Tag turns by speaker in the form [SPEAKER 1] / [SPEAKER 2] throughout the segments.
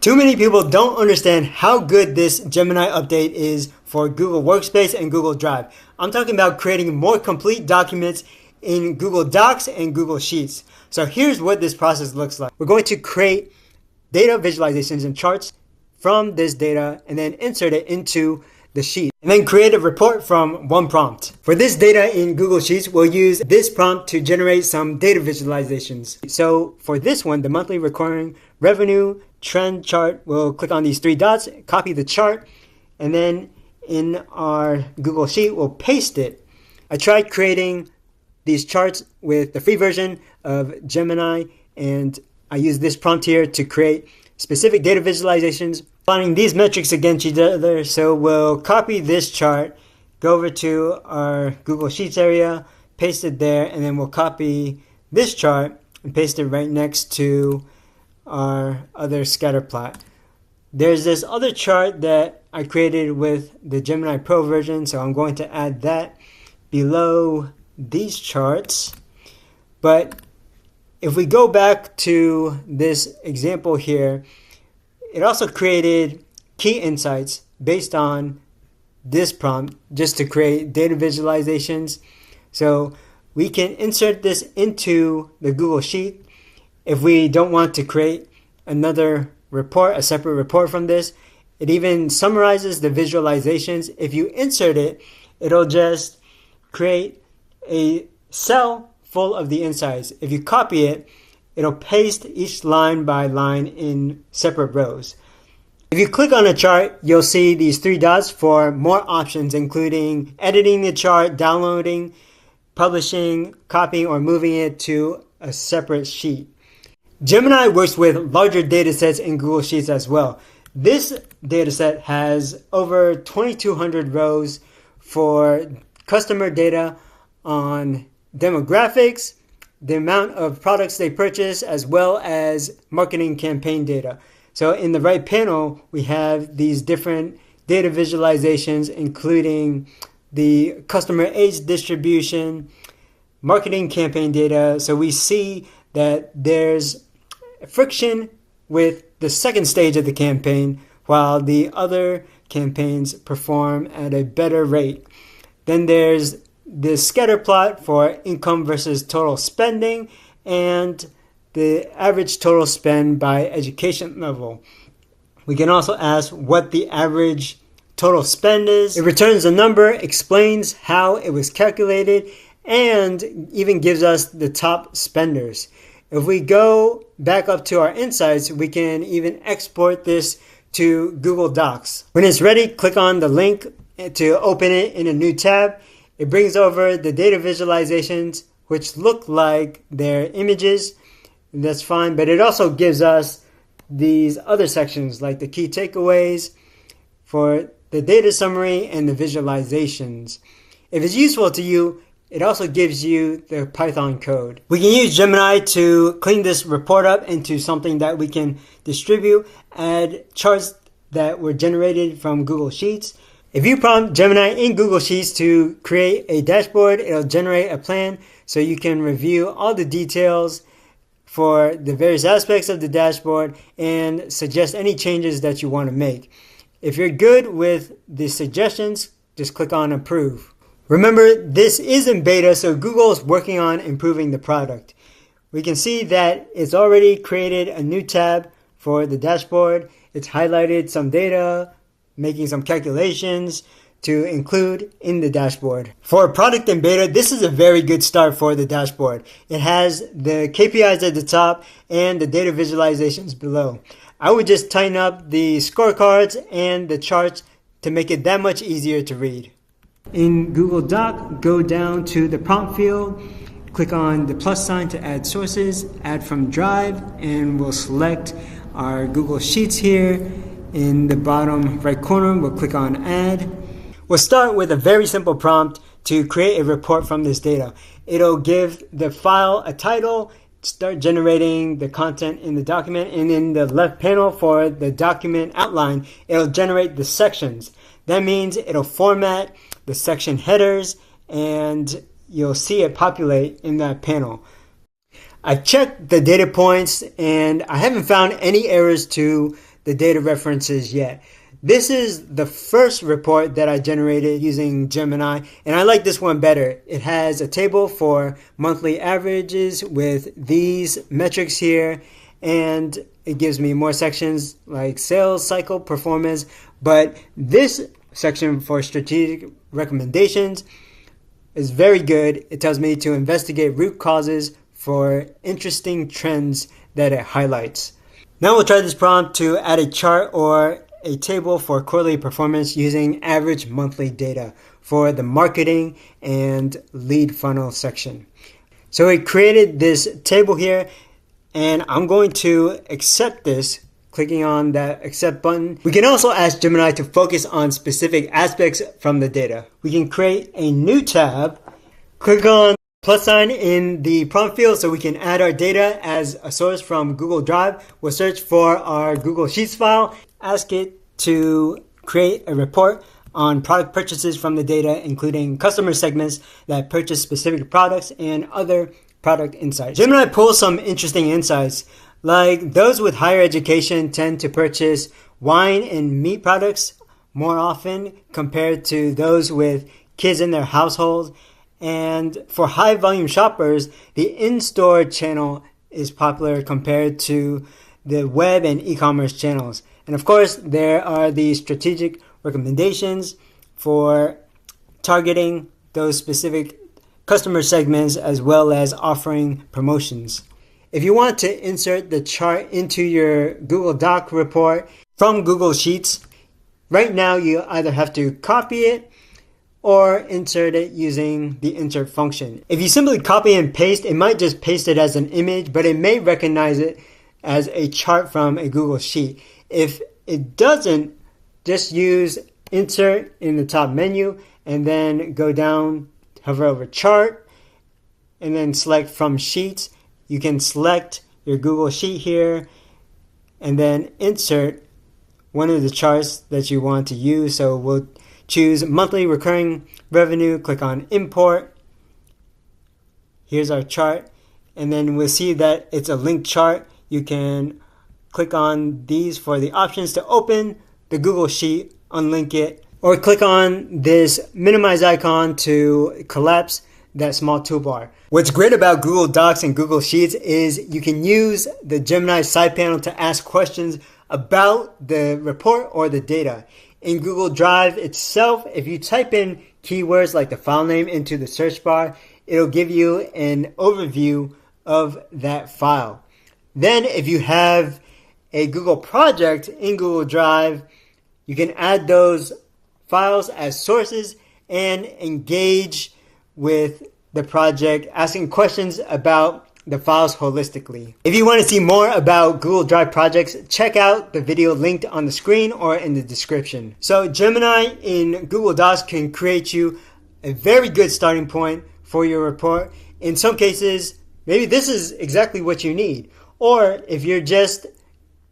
[SPEAKER 1] Too many people don't understand how good this Gemini update is for Google Workspace and Google Drive. I'm talking about creating more complete documents in Google Docs and Google Sheets. So here's what this process looks like. We're going to create data visualizations and charts from this data and then insert it into the sheet and then create a report from one prompt. For this data in Google Sheets, we'll use this prompt to generate some data visualizations. So for this one, the monthly recurring revenue trend chart, we'll click on these three dots, copy the chart, and then in our Google Sheet, we'll paste it. I tried creating these charts with the free version of Gemini, and I use this prompt here to create specific data visualizations, finding these metrics against each other. So we'll copy this chart, go over to our Google Sheets area, paste it there, and then we'll copy this chart and paste it right next to our other scatter plot. There's this other chart that I created with the Gemini Pro version, so I'm going to add that below these charts. But if we go back to this example here, it also created key insights based on this prompt just to create data visualizations. So we can insert this into the Google Sheet. If we don't want to create another report, a separate report from this, it even summarizes the visualizations. If you insert it, it'll just create a cell full of the insights. If you copy it, it'll paste each line by line in separate rows. If you click on a chart, you'll see these three dots for more options, including editing the chart, downloading, publishing, copying, or moving it to a separate sheet. Gemini works with larger data sets in Google Sheets as well. This data set has over 2,200 rows for customer data on demographics, the amount of products they purchase, as well as marketing campaign data. So in the right panel, we have these different data visualizations, including the customer age distribution, marketing campaign data. So we see that there's friction with the second stage of the campaign, while the other campaigns perform at a better rate. Then there's the scatter plot for income versus total spending and the average total spend by education level. We can also ask what the average total spend is. It returns a number, explains how it was calculated, and even gives us the top spenders. If we go back up to our insights, we can even export this to Google Docs. When it's ready, click on the link to open it in a new tab. It brings over the data visualizations, which look like they're images. That's fine, but it also gives us these other sections like the key takeaways for the data summary and the visualizations. If it's useful to you, it also gives you the Python code. We can use Gemini to clean this report up into something that we can distribute, add charts that were generated from Google Sheets. If you prompt Gemini in Google Sheets to create a dashboard, it'll generate a plan so you can review all the details for the various aspects of the dashboard and suggest any changes that you want to make. If you're good with the suggestions, just click on approve. Remember, this is in beta, so Google is working on improving the product. We can see that it's already created a new tab for the dashboard. It's highlighted some data, making some calculations to include in the dashboard. For a product in beta, this is a very good start for the dashboard. It has the KPIs at the top and the data visualizations below. I would just tighten up the scorecards and the charts to make it that much easier to read. In Google Doc, go down to the prompt field, click on the plus sign to add sources, add from Drive, and we'll select our Google Sheets here. In the bottom right corner, we'll click on add. We'll start with a very simple prompt to create a report from this data. It'll give the file a title, start generating the content in the document, and in the left panel for the document outline, it'll generate the sections. That means it'll format the section headers, and you'll see it populate in that panel. I've checked the data points, and I haven't found any errors to the data references yet. This is the first report that I generated using Gemini, and I like this one better. It has a table for monthly averages with these metrics here, and it gives me more sections like sales cycle performance. But this section for strategic recommendations is very good. It tells me to investigate root causes for interesting trends that it highlights. Now we'll try this prompt to add a chart or a table for quarterly performance using average monthly data for the marketing and lead funnel section. So we created this table here, and I'm going to accept this, clicking on that accept button. We can also ask Gemini to focus on specific aspects from the data. We can create a new tab, click on plus sign in the prompt field so we can add our data as a source from Google Drive. We'll search for our Google Sheets file, ask it to create a report on product purchases from the data, including customer segments that purchase specific products and other product insights. Gemini pulls some interesting insights, like those with higher education tend to purchase wine and meat products more often compared to those with kids in their household. And for high volume shoppers, the in-store channel is popular compared to the web and e-commerce channels. And of course, there are the strategic recommendations for targeting those specific customer segments as well as offering promotions. If you want to insert the chart into your Google Doc report from Google Sheets, right now you either have to copy it or insert it using the insert function. If you simply copy and paste, it might just paste it as an image, but it may recognize it as a chart from a Google Sheet. If it doesn't, just use insert in the top menu and then go down, hover over chart, and then select from sheets. You can select your Google Sheet here and then insert one of the charts that you want to use. So we'll choose monthly recurring revenue, click on import. Here's our chart, and then we'll see that it's a linked chart. You can click on these for the options to open the Google Sheet, unlink it, or click on this minimize icon to collapse that small toolbar. What's great about Google Docs and Google Sheets is you can use the Gemini side panel to ask questions about the report or the data. In Google Drive itself, if you type in keywords like the file name into the search bar, it'll give you an overview of that file. Then if you have a Google project in Google Drive, you can add those files as sources and engage with the project, asking questions about the files holistically. If you want to see more about Google Drive projects, check out the video linked on the screen or in the description. So Gemini in Google Docs can create you a very good starting point for your report. In some cases, maybe this is exactly what you need. Or if you're just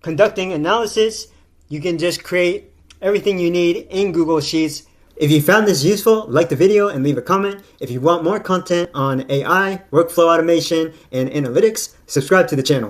[SPEAKER 1] conducting analysis, you can just create everything you need in Google Sheets. If you found this useful, like the video and leave a comment. If you want more content on AI, workflow automation, and analytics, subscribe to the channel.